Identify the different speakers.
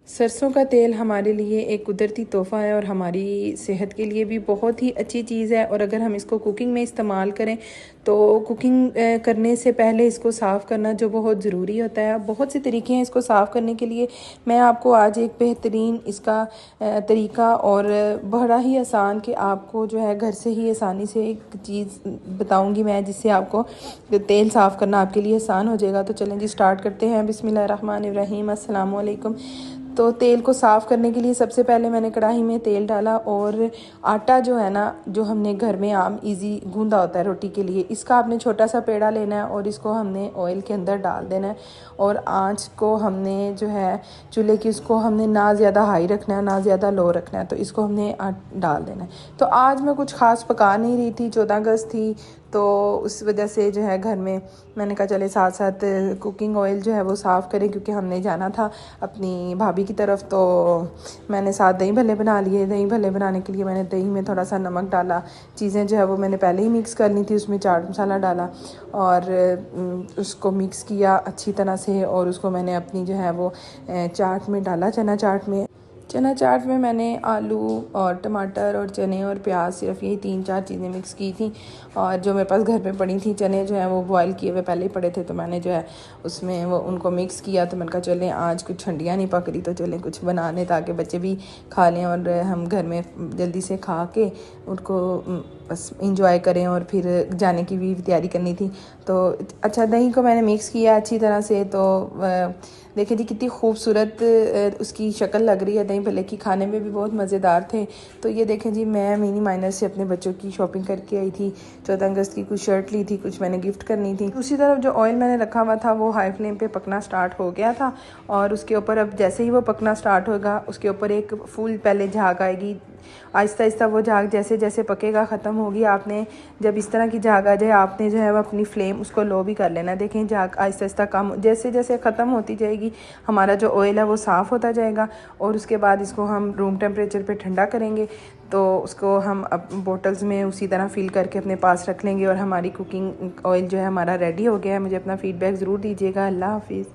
Speaker 1: सरसों का तेल हमारे लिए एक कुदरती तोहफ़ा है और हमारी सेहत के लिए भी बहुत ही अच्छी चीज़ है। और अगर हम इसको कुकिंग में इस्तेमाल करें तो कुकिंग करने से पहले इसको साफ़ करना जो बहुत ज़रूरी होता है। बहुत से तरीके हैं इसको साफ़ करने के लिए। मैं आपको आज एक बेहतरीन इसका तरीका और बड़ा ही आसान कि आपको जो है घर से ही आसानी से एक चीज़ बताऊंगी मैं, जिससे आपको तेल साफ़ करना आपके लिए आसान हो जाएगा। तो चलें जी, स्टार्ट करते हैं। बिस्मिल्लाहिर्रहमानिर्रहीम, अस्सलाम वालेकुम। तो तेल को साफ़ करने के लिए सबसे पहले मैंने कढ़ाई में तेल डाला और आटा जो है ना, जो हमने घर में आम इजी गूंदा होता है रोटी के लिए, इसका आपने छोटा सा पेड़ा लेना है और इसको हमने ऑयल के अंदर डाल देना है। और आंच को हमने जो है चूल्हे की, उसको हमने ना ज़्यादा हाई रखना है ना ज़्यादा लो रखना है। तो इसको हमने डाल देना है। तो आज मैं कुछ ख़ास पका नहीं रही थी, 14 अगस्त थी, तो उस वजह से जो है घर में मैंने कहा चले साथ साथ कुकिंग ऑयल जो है वो साफ़ करें, क्योंकि हमने जाना था अपनी भाभी की तरफ। तो मैंने साथ दही भल्ले बना लिए। दही भल्ले बनाने के लिए मैंने दही में थोड़ा सा नमक डाला, चीज़ें जो है वो मैंने पहले ही मिक्स करनी थी, उसमें चाट मसाला डाला और उसको मिक्स किया अच्छी तरह से। और उसको मैंने अपनी जो है वो चाट में डाला, चना चाट में मैंने आलू और टमाटर और चने और प्याज, सिर्फ यही 3-4 चीज़ें मिक्स की थी। और जो मेरे पास घर पे पड़ी थी, चने जो है वो बॉयल किए हुए पहले ही पड़े थे, तो मैंने जो है उसमें वो उनको मिक्स किया। तो मैंने कहा चलें आज कुछ ठंडियाँ नहीं पक रही, तो चलें कुछ बना लें ताकि बच्चे भी खा लें और हम घर में जल्दी से खा के उनको बस इंजॉय करें और फिर जाने की भी तैयारी करनी थी। तो अच्छा, दही को मैंने मिक्स किया अच्छी तरह से। तो देखिए जी कितनी खूबसूरत उसकी शक्ल लग रही है दही भल्ले की, खाने में भी बहुत मज़ेदार थे। तो ये देखें जी, मैं मिनी माइनर से अपने बच्चों की शॉपिंग करके आई थी। 14 अगस्त की कुछ शर्ट ली थी, कुछ मैंने गिफ्ट करनी थी। दूसरी तरफ जो ऑयल मैंने रखा हुआ था वो हाई फ्लेम पे पकना स्टार्ट हो गया था। और उसके ऊपर अब जैसे ही वो पकना स्टार्ट होगा, उसके ऊपर एक फुल पहले झाग आएगी। आहिस्ता आहिस्ता वो झाग जैसे जैसे पकेगा ख़त्म होगी। आपने जब इस तरह की झाग आ जाए, आपने जो है वो अपनी फ्लेम उसको लो भी कर लेना। देखें झाग आहिस्ता आहिस्ता कम, जैसे जैसे ख़त्म होती जाएगी हमारा जो ऑयल है वो साफ़ होता जाएगा। और उसके बाद इसको हम रूम टेम्परेचर पे ठंडा करेंगे। तो उसको हम अब बोटल्स में उसी तरह फ़िल करके अपने पास रख लेंगे। और हमारी कुकिंग ऑयल जो है हमारा रेडी हो गया है। मुझे अपना फ़ीडबैक ज़रूर दीजिएगा। अल्लाह हाफिज़।